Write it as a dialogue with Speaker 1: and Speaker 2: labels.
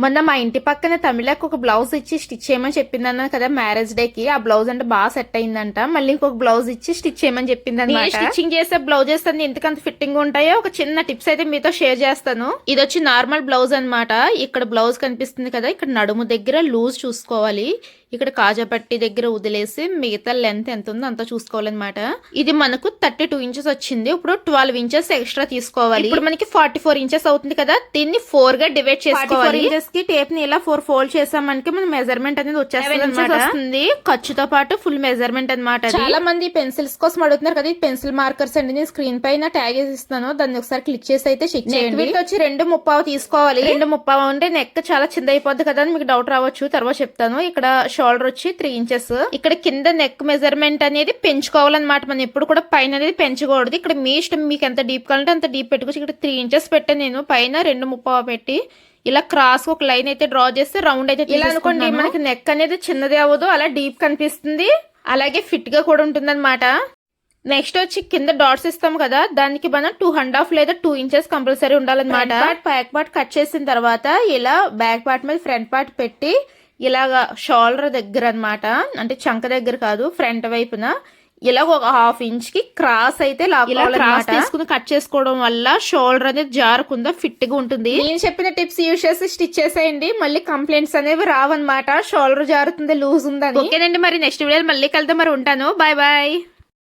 Speaker 1: మొన్న మా ఇంటి పక్కన తమిళకు ఒక బ్లౌజ్ ఇచ్చి స్టిచ్ చేయమని చెప్పింది అన్నాను కదా మ్యారేజ్ డే కి. ఆ బ్లౌజ్ అంటే బాగా సెట్ అయిందంట. మళ్ళీ ఇంకొక బ్లౌజ్ ఇచ్చి స్టిచ్ చేయమని చెప్పింది అనమాట. స్టిచ్చింగ్ చేసే బ్లౌజెస్ అన్ని ఎందుకంత ఫిట్టింగ్ ఉంటాయో ఒక చిన్న టిప్స్ అయితే మీతో షేర్ చేస్తాను. ఇది వచ్చి నార్మల్ బ్లౌజ్ అనమాట. ఇక్కడ బ్లౌజ్ కనిపిస్తుంది కదా, ఇక్కడ నడుము దగ్గర లూజ్ చూసుకోవాలి. ఇక్కడ కాజాపట్టి దగ్గర వదిలేసి మిగతా లెంత్ ఎంత ఉందో అంతా చూసుకోవాలన్నమాట. ఇది మనకు 32 ఇంచెస్ వచ్చింది. ఇప్పుడు 12 ఇంచెస్ ఎక్స్ట్రా తీసుకోవాలి. ఇప్పుడు మనకి 44 ఇంచెస్ అవుతుంది కదా, దీన్ని 4 గా డివైడ్ చేసుకోవాలి. ఇంచెస్ కి టేప్ ని ఇలా 4 ఫోల్డ్ చేసామంటే మన మెజర్మెంట్ అనేది వచ్చేస్తుంది. ఖర్చుతో పాటు ఫుల్ మెజర్మెంట్ అనమాట. చాలా మంది పెన్సిల్స్ కోసం అడుగుతున్నారు కదా, పెన్సిల్ మార్కర్స్ అండి. నేను స్క్రీన్ పైన ట్యాగ్ ఇస్తాను, దాన్ని ఒకసారి క్లిక్ చేసి అయితే చెక్ చేయండి. వీటికి వచ్చి 2.35 తీసుకోవాలి. 2.35 అంటే నెక్ చాలా చిన్న అయిపోద్ది కదా అని మీకు డౌట్ రావచ్చు, తర్వాత చెప్తాను. ఇక్కడ షోల్డర్ వచ్చి 3 ఇంచెస్. ఇక్కడ కింద నెక్ మెజర్మెంట్ అనేది పెంచుకోవాలన్నమాట. మనం ఎప్పుడు కూడా పైన అనేది పెంచకూడదు. ఇక్కడ మీ ఇష్టం, మీకు ఎంత డీప్ కావాలంటే అంత డీప్ పెట్టుకోవచ్చు. ఇక్కడ 3 ఇంచెస్ పెట్టాను నేను, పైన 2.35 పెట్టి ఇలా క్రాస్ ఒక లైన్ అయితే డ్రా చేస్తే రౌండ్ అయితే ఇలా అనుకోండి. మనకి నెక్ అనేది చిన్నది అవ్వదు, అలా డీప్ కనిపిస్తుంది, అలాగే ఫిట్ గా కూడా ఉంటుంది అనమాట. నెక్స్ట్ వచ్చి కింద డాట్స్ ఇస్తాం కదా, దానికి మనం 2.5 లేదా 2 ఇంచెస్ కంపల్సరీ ఉండాలన్నమాట. బ్యాక్ పార్ట్ కట్ చేసిన తర్వాత ఇలా బ్యాక్ పార్ట్ మీద ఫ్రంట్ పార్ట్ పెట్టి ఇలాగా షోల్డర్ దగ్గర అనమాట, అంటే చంక దగ్గర కాదు, ఫ్రంట్ వైపున ఇలా ఒక 1/2 ఇంచ్ కి క్రాస్ అయితే క్రాస్ తీసుకుని కట్ చేసుకోవడం వల్ల షోల్డర్ అనేది జారకుండా ఫిట్ గా ఉంటుంది. నేను చెప్పిన టిప్స్ యూజ్ చేసి స్టిచ్ చేసేయండి, మళ్ళీ కంప్లైంట్స్ అనేవి రావన్నమాట. షోల్డర్ జారుతుంది, లూజ్ ఉందని. ఓకేనండి, మరి నెక్స్ట్ వీడియో మళ్ళీ కలుద్దాం. మరి ఉంటాను, బాయ్ బాయ్.